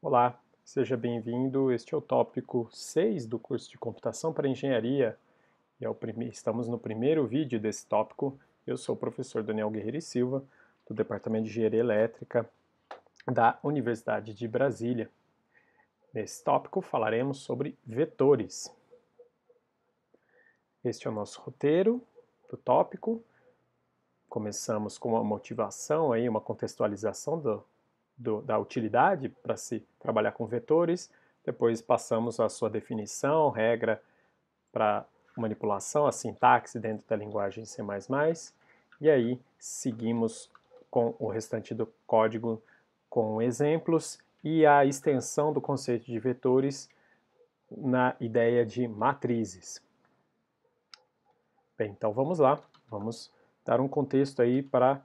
Olá, seja bem-vindo. Este é o tópico 6 do curso de Computação para Engenharia. Estamos no primeiro vídeo desse tópico. Eu sou o professor Daniel Guerreiro e Silva, do Departamento de Engenharia Elétrica da Universidade de Brasília. Nesse tópico falaremos sobre vetores. Este é o nosso roteiro do tópico. Começamos com uma motivação, uma contextualização da utilidade para se trabalhar com vetores. Depois passamos à sua definição, regra para manipulação, a sintaxe dentro da linguagem C++, e aí seguimos com o restante do código com exemplos e a extensão do conceito de vetores na ideia de matrizes. Bem, então vamos lá, vamos dar um contexto aí para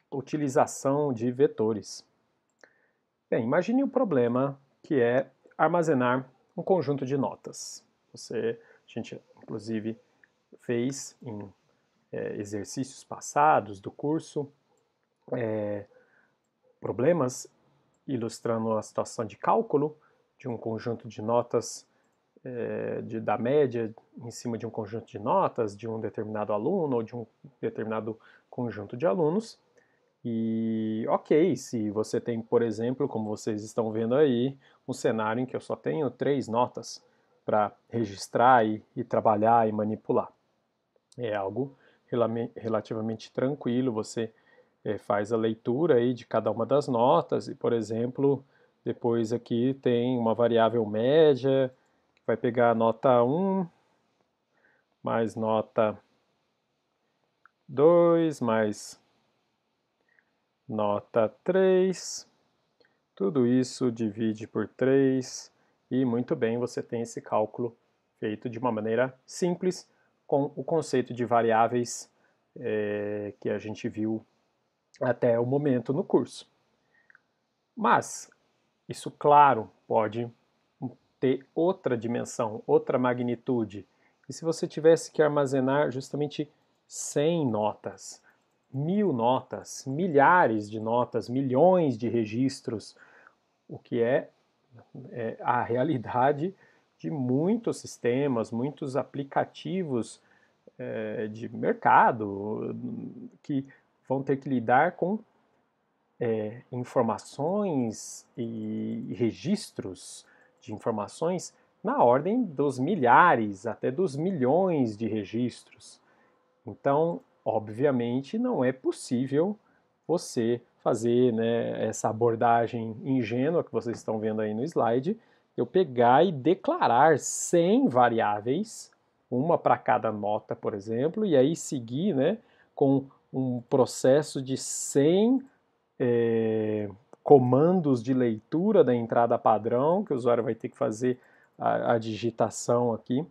utilização de vetores. Bem, imagine um problema que é armazenar um conjunto de notas. A gente inclusive fez em exercícios passados do curso problemas ilustrando a situação de cálculo de um conjunto de notas da média em cima de um conjunto de notas de um determinado aluno ou de um determinado conjunto de alunos. E ok, se você tem, por exemplo, como vocês estão vendo aí, um cenário em que eu só tenho 3 notas para registrar e trabalhar e manipular. É algo relativamente tranquilo, você faz a leitura aí de cada uma das notas e, por exemplo, depois aqui tem uma variável média, que vai pegar a nota 1 mais nota 2 mais nota 3, tudo isso divide por 3 e muito bem, você tem esse cálculo feito de uma maneira simples com o conceito de variáveis que a gente viu até o momento no curso. Mas isso, claro, pode ter outra dimensão, outra magnitude. E se você tivesse que armazenar justamente 100 notas, 1000 notas, milhares de notas, milhões de registros, o que é a realidade de muitos sistemas, muitos aplicativos de mercado que vão ter que lidar com informações e registros de informações na ordem dos milhares até dos milhões de registros. Então, obviamente, não é possível você fazer, né, essa abordagem ingênua que vocês estão vendo aí no slide, eu pegar e declarar 100 variáveis, uma para cada nota, por exemplo, e aí seguir, né, com um processo de 100 comandos de leitura da entrada padrão, que o usuário vai ter que fazer a digitação aqui,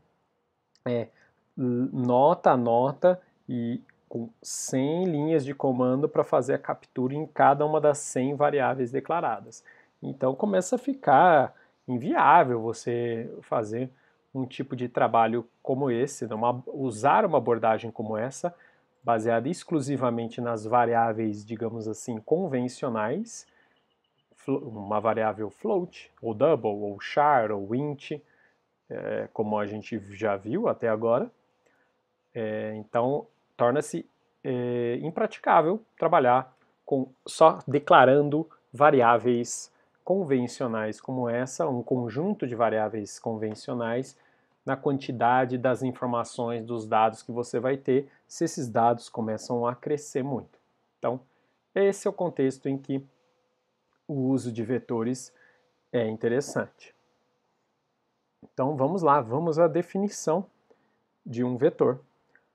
nota a nota, e com 100 linhas de comando para fazer a captura em cada uma das 100 variáveis declaradas. Então começa a ficar inviável você fazer um tipo de trabalho como esse, usar uma abordagem como essa, baseada exclusivamente nas variáveis, digamos assim, convencionais, uma variável float, ou double, ou char, ou int, como a gente já viu até agora. Então, torna-se impraticável trabalhar só declarando variáveis convencionais como essa, um conjunto de variáveis convencionais na quantidade das informações dos dados que você vai ter, se esses dados começam a crescer muito. Então, esse é o contexto em que o uso de vetores é interessante. Então, vamos lá, vamos à definição de um vetor.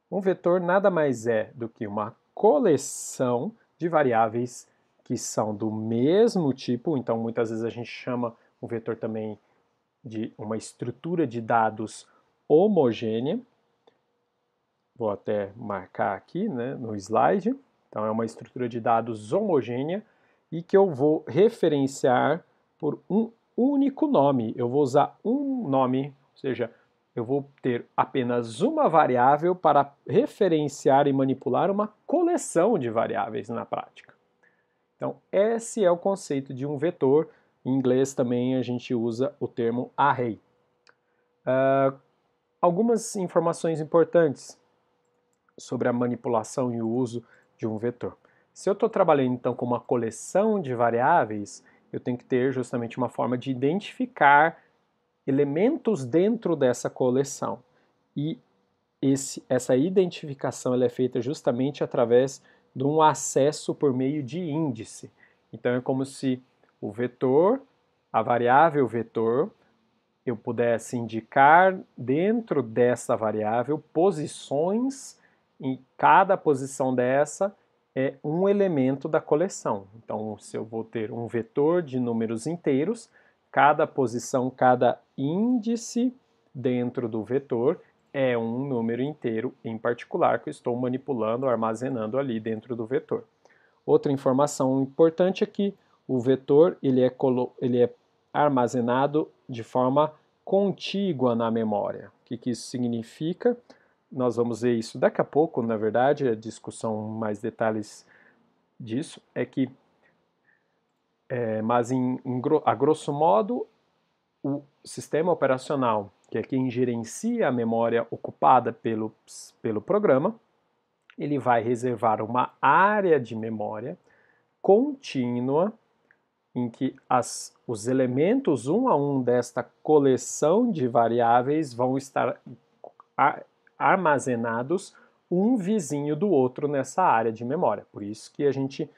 Um vetor nada mais é do que uma coleção de variáveis que são do mesmo tipo, então muitas vezes a gente chama um vetor também de uma estrutura de dados homogênea. Vou até marcar aqui, né, no slide. Então é uma estrutura de dados homogênea e que eu vou referenciar por um único nome. Eu vou usar um nome, ou seja, eu vou ter apenas uma variável para referenciar e manipular uma coleção de variáveis na prática. Então, esse é o conceito de um vetor Em inglês também a gente usa o termo array. Algumas informações importantes sobre a manipulação e o uso de um vetor. Se eu estou trabalhando então com uma coleção de variáveis, eu tenho que ter justamente uma forma de identificar elementos dentro dessa coleção. E essa identificação ela é feita justamente através de um acesso por meio de índice. Então é como se o vetor, a variável vetor, eu pudesse indicar dentro dessa variável posições, e cada posição dessa é um elemento da coleção. Então, se eu vou ter um vetor de números inteiros, cada posição, cada índice dentro do vetor é um número inteiro em particular que eu estou manipulando, armazenando ali dentro do vetor. Outra informação importante é que o vetor ele é armazenado de forma contígua na memória. O que isso significa? Nós vamos ver isso daqui a pouco, na verdade, a discussão mais detalhes disso é que, mas a grosso modo, o sistema operacional, que é quem gerencia a memória ocupada pelo programa, ele vai reservar uma área de memória contínua em que os elementos um a um desta coleção de variáveis vão estar armazenados um vizinho do outro nessa área de memória. Por isso que a gente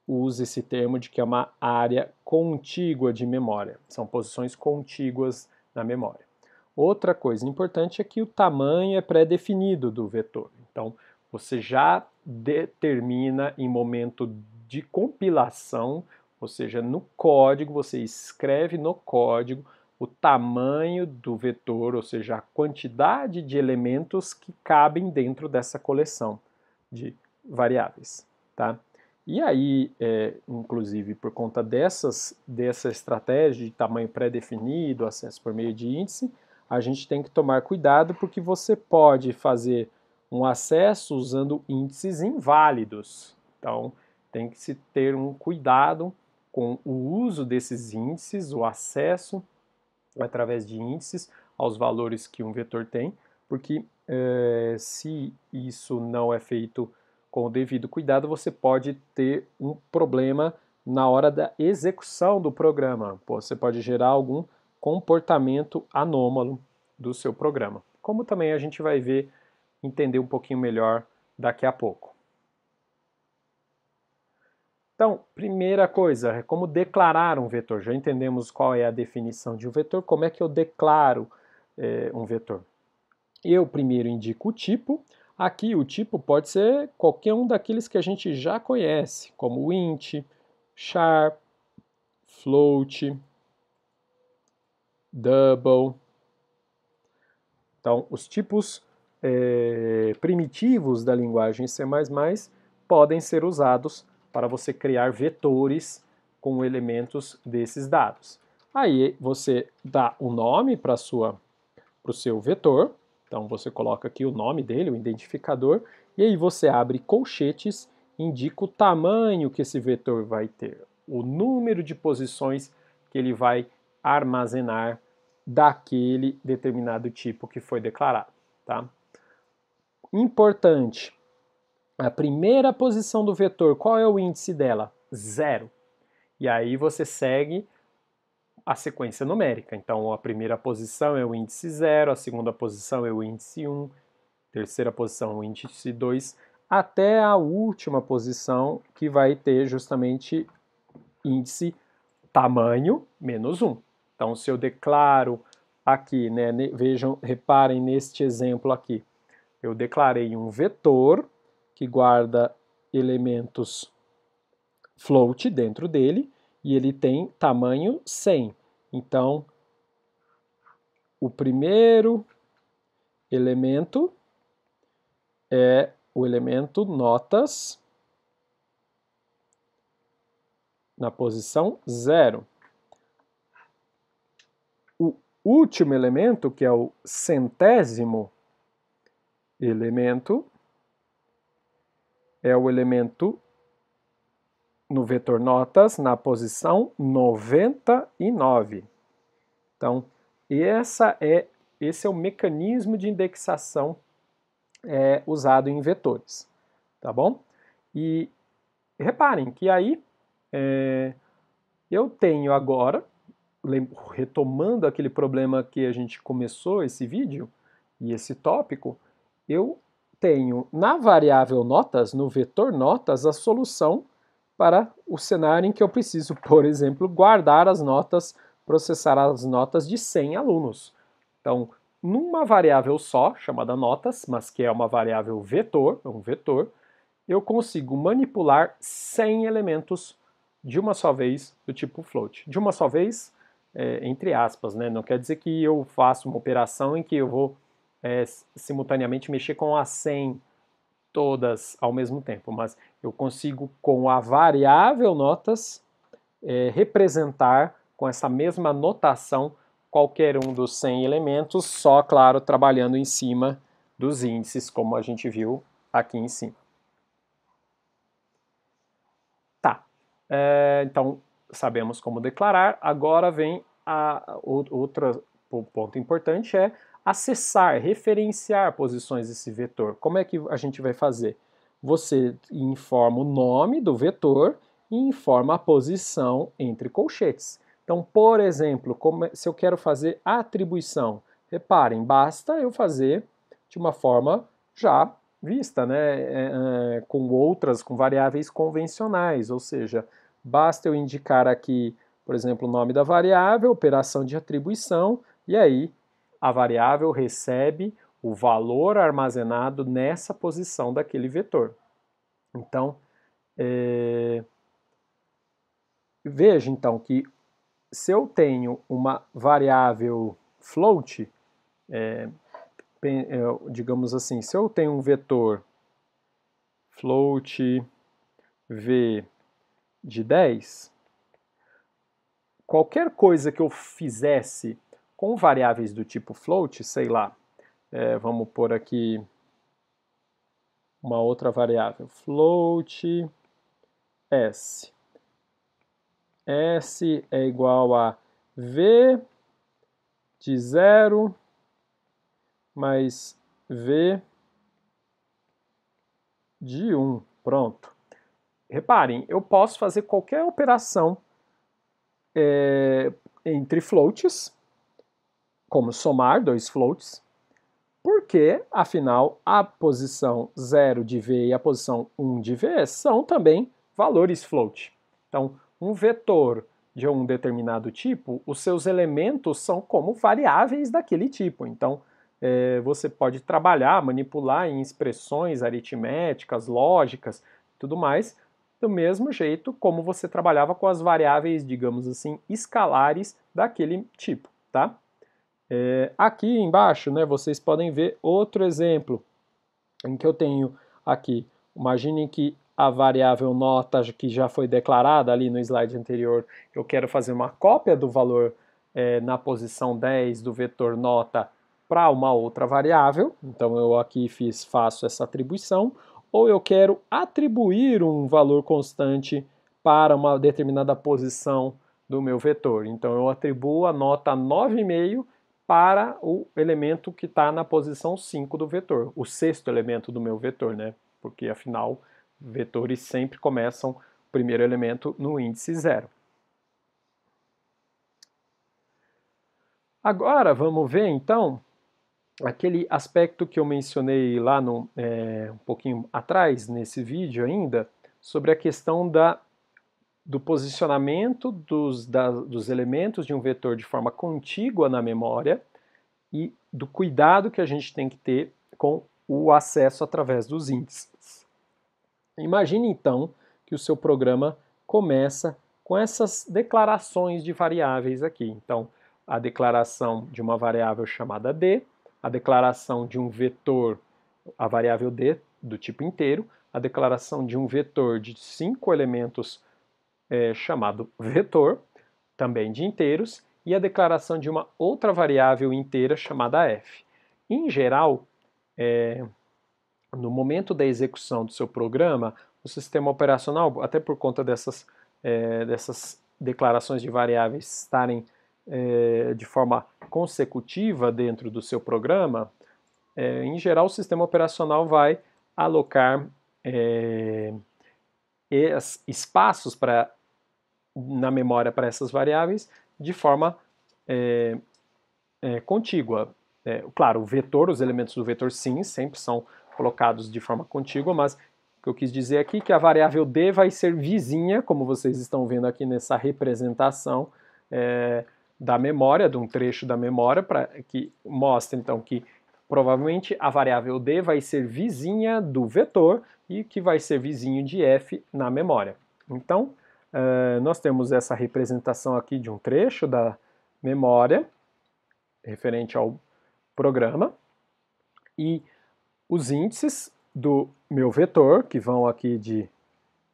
usa esse termo de que é uma área contígua de memória. São posições contíguas na memória. Outra coisa importante é que o tamanho é pré-definido do vetor. Então, você já determina em momento de compilação, ou seja, no código, você escreve no código o tamanho do vetor, ou seja, a quantidade de elementos que cabem dentro dessa coleção de variáveis, tá? E aí, inclusive, por conta dessa estratégia de tamanho pré-definido, acesso por meio de índice, a gente tem que tomar cuidado porque você pode fazer um acesso usando índices inválidos. Então, tem que se ter um cuidado com o uso desses índices, o acesso através de índices aos valores que um vetor tem, porque se isso não é feito com o devido cuidado, você pode ter um problema na hora da execução do programa. Você pode gerar algum comportamento anômalo do seu programa, como também a gente vai ver, entender um pouquinho melhor daqui a pouco. Então, primeira coisa, é como declarar um vetor. Já entendemos qual é a definição de um vetor, como é que eu declaro um vetor. Eu primeiro indico o tipo. Aqui o tipo pode ser qualquer um daqueles que a gente já conhece, como int, char, float, double. Então, os tipos primitivos da linguagem C++ podem ser usados para você criar vetores com elementos desses dados. Aí você dá o nome para o seu vetor, então você coloca aqui o nome dele, o identificador, e aí você abre colchetes, indica o tamanho que esse vetor vai ter, o número de posições que ele vai armazenar daquele determinado tipo que foi declarado, tá? Importante, a primeira posição do vetor, qual é o índice dela? 0. E aí você segue a sequência numérica. Então, a primeira posição é o índice 0, a segunda posição é o índice 1, terceira posição é o índice 2, até a última posição, que vai ter justamente índice tamanho menos 1. Então, se eu declaro aqui, né, vejam, reparem neste exemplo aqui, eu declarei um vetor que guarda elementos float dentro dele, e ele tem tamanho 100. Então, o primeiro elemento é o elemento notas na posição 0. O último elemento, que é o centésimo elemento, é o elemento no vetor notas na posição 99. Então, esse é o mecanismo de indexação usado em vetores, tá bom? E reparem que aí eu tenho agora, retomando aquele problema que a gente começou esse vídeo e esse tópico, eu tenho na variável notas, no vetor notas, a solução para o cenário em que eu preciso, por exemplo, guardar as notas, processar as notas de 100 alunos. Então, numa variável só, chamada notas, mas que é uma variável vetor, um vetor, eu consigo manipular 100 elementos de uma só vez do tipo float. De uma só vez, entre aspas, né? Não quer dizer que eu faço uma operação em que eu vou simultaneamente mexer com as 100 todas ao mesmo tempo, mas eu consigo, com a variável notas, representar com essa mesma notação qualquer um dos 100 elementos, só, claro, trabalhando em cima dos índices, como a gente viu aqui em cima. Tá, então sabemos como declarar, agora vem outro ponto importante, é acessar, referenciar posições desse vetor. Como é que a gente vai fazer? Você informa o nome do vetor e informa a posição entre colchetes. Então, por exemplo, se eu quero fazer atribuição, reparem, basta eu fazer de uma forma já vista, né, com variáveis convencionais, ou seja, basta eu indicar aqui, por exemplo, o nome da variável, operação de atribuição, e aí a variável recebe o valor armazenado nessa posição daquele vetor. Então, veja então que se eu tenho uma variável float, digamos assim, se eu tenho um vetor float v de 10, qualquer coisa que eu fizesse com variáveis do tipo float, sei lá, vamos pôr aqui uma outra variável, float s. S é igual a v de 0 mais v de 1. Pronto. Reparem, eu posso fazer qualquer operação entre floats, como somar dois floats, porque, afinal, a posição 0 de v e a posição 1 de v são também valores float. Então, um vetor de um determinado tipo, os seus elementos são como variáveis daquele tipo. Então, você pode trabalhar, manipular em expressões aritméticas, lógicas, tudo mais, do mesmo jeito como você trabalhava com as variáveis, digamos assim, escalares daquele tipo, tá? Aqui embaixo, né, vocês podem ver outro exemplo em que eu tenho aqui. Imaginem que a variável nota que já foi declarada ali no slide anterior, eu quero fazer uma cópia do valor na posição 10 do vetor nota para uma outra variável, então eu aqui faço essa atribuição, ou eu quero atribuir um valor constante para uma determinada posição do meu vetor. Então eu atribuo a nota 9,5 para o elemento que está na posição 5 do vetor, o sexto elemento do meu vetor, né? Porque afinal, vetores sempre começam o primeiro elemento no índice 0. Agora vamos ver então aquele aspecto que eu mencionei lá um pouquinho atrás nesse vídeo ainda, sobre a questão do posicionamento dos elementos de um vetor de forma contígua na memória e do cuidado que a gente tem que ter com o acesso através dos índices. Imagine então que o seu programa começa com essas declarações de variáveis aqui. Então, a declaração de uma variável chamada d, a declaração de um vetor, a variável d do tipo inteiro, a declaração de um vetor de 5 elementos chamado vetor, também de inteiros, e a declaração de uma outra variável inteira chamada f. Em geral, no momento da execução do seu programa, o sistema operacional, até por conta dessas declarações de variáveis estarem de forma consecutiva dentro do seu programa, em geral o sistema operacional vai alocar espaços na memória para essas variáveis de forma contígua. Claro, o vetor, os elementos do vetor sim, sempre são colocados de forma contígua, mas o que eu quis dizer aqui é que a variável d vai ser vizinha, como vocês estão vendo aqui nessa representação da memória, de um trecho da memória, que mostra então que provavelmente a variável d vai ser vizinha do vetor e que vai ser vizinho de f na memória. Então, nós temos essa representação aqui de um trecho da memória, referente ao programa, e os índices do meu vetor, que vão aqui de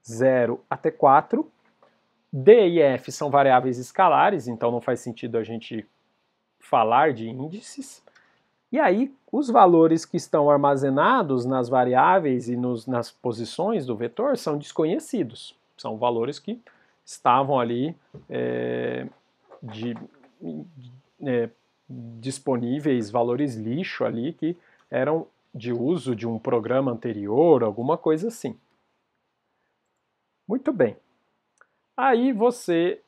0 até 4, d e f são variáveis escalares, então não faz sentido a gente falar de índices, e aí os valores que estão armazenados nas variáveis e nas posições do vetor são desconhecidos, são valores que estavam ali disponíveis, valores lixo ali que eram de uso de um programa anterior, alguma coisa assim. Muito bem. Aí você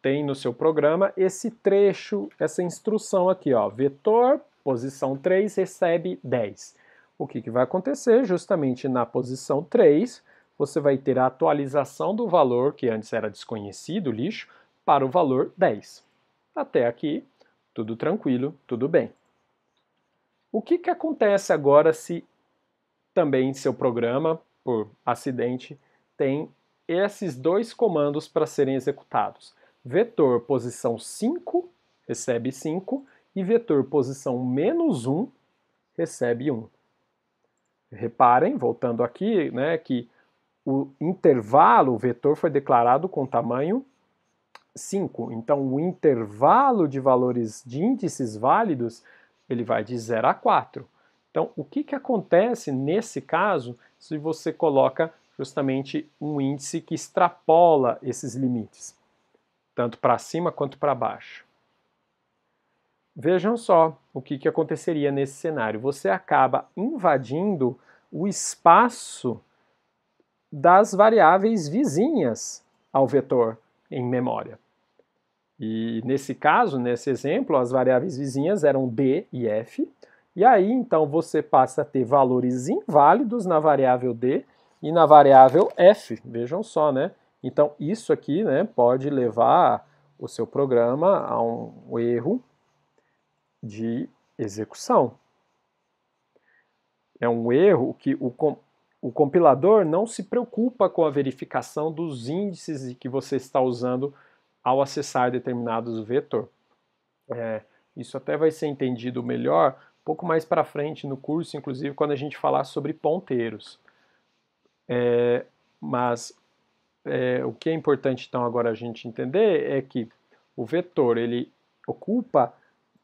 tem no seu programa esse trecho, essa instrução aqui, ó, vetor, posição 3, recebe 10. O que vai acontecer? Justamente na posição 3, você vai ter a atualização do valor, que antes era desconhecido, lixo, para o valor 10. Até aqui, tudo tranquilo, tudo bem. O que acontece agora se também seu programa, por acidente, tem esses dois comandos para serem executados? Vetor posição 5 recebe 5 e vetor posição menos 1 recebe 1. Reparem, voltando aqui, né, que o intervalo, o vetor foi declarado com tamanho 5. Então, o intervalo de valores de índices válidos, ele vai de 0 a 4. Então, o que acontece nesse caso se você coloca justamente um índice que extrapola esses limites, tanto para cima quanto para baixo? Vejam só o que aconteceria nesse cenário. Você acaba invadindo o espaço das variáveis vizinhas ao vetor em memória. E nesse caso, nesse exemplo, as variáveis vizinhas eram d e f, e aí então você passa a ter valores inválidos na variável d e na variável f, vejam só, né? Então isso aqui, né, pode levar o seu programa a um erro de execução. É um erro que o compilador não se preocupa com a verificação dos índices que você está usando ao acessar determinados vetor. Isso até vai ser entendido melhor um pouco mais para frente no curso, inclusive quando a gente falar sobre ponteiros. Mas o que é importante então agora a gente entender é que o vetor ele ocupa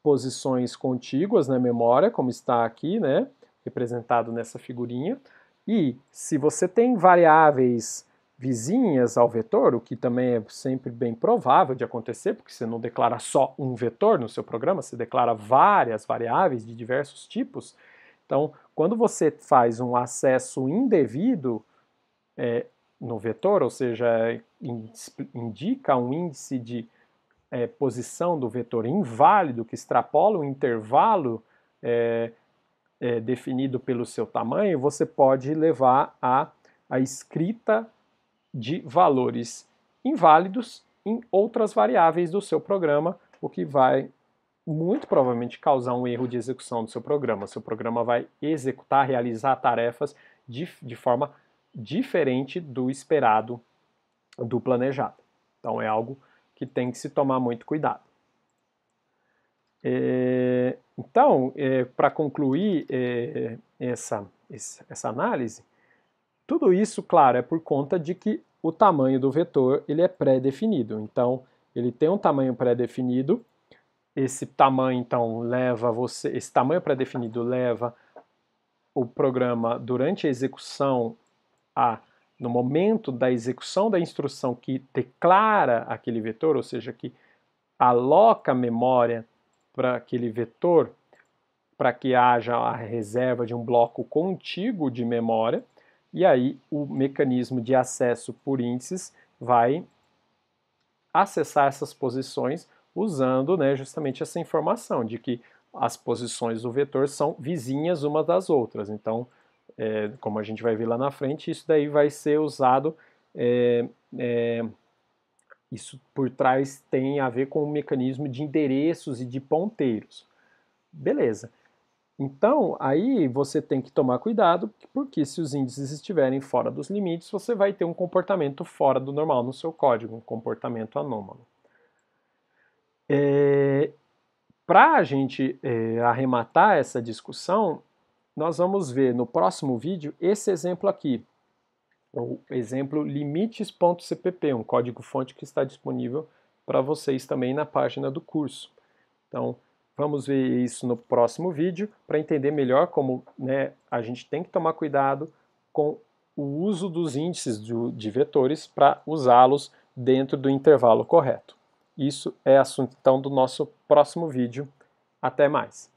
posições contíguas na memória, como está aqui, né, representado nessa figurinha, e se você tem variáveis vizinhas ao vetor, o que também é sempre bem provável de acontecer, porque você não declara só um vetor no seu programa, você declara várias variáveis de diversos tipos. Então, quando você faz um acesso indevido no vetor, ou seja, indica um índice de posição do vetor inválido que extrapola o intervalo definido pelo seu tamanho, você pode levar a escrita de valores inválidos em outras variáveis do seu programa, o que vai muito provavelmente causar um erro de execução do seu programa. Seu programa vai executar, realizar tarefas de forma diferente do esperado, do planejado. Então é algo que tem que se tomar muito cuidado. Então, para concluir essa análise, tudo isso, claro, é por conta de que o tamanho do vetor ele é pré-definido. Então, ele tem um tamanho pré-definido. Esse tamanho, então, esse tamanho pré-definido leva o programa, durante a execução, a no momento da execução da instrução que declara aquele vetor, ou seja, que aloca memória para aquele vetor, para que haja a reserva de um bloco contíguo de memória, e aí o mecanismo de acesso por índices vai acessar essas posições usando, né, justamente essa informação de que as posições do vetor são vizinhas umas das outras. Então, como a gente vai ver lá na frente, isso daí vai ser usado, isso por trás tem a ver com o mecanismo de endereços e de ponteiros. Beleza. Então, aí você tem que tomar cuidado, porque se os índices estiverem fora dos limites, você vai ter um comportamento fora do normal no seu código, um comportamento anômalo. Para a gente arrematar essa discussão, nós vamos ver no próximo vídeo esse exemplo aqui, o exemplo limites.cpp, um código-fonte que está disponível para vocês também na página do curso. Então, vamos ver isso no próximo vídeo para entender melhor como, né, a gente tem que tomar cuidado com o uso dos índices de vetores para usá-los dentro do intervalo correto. Isso é assunto então do nosso próximo vídeo. Até mais!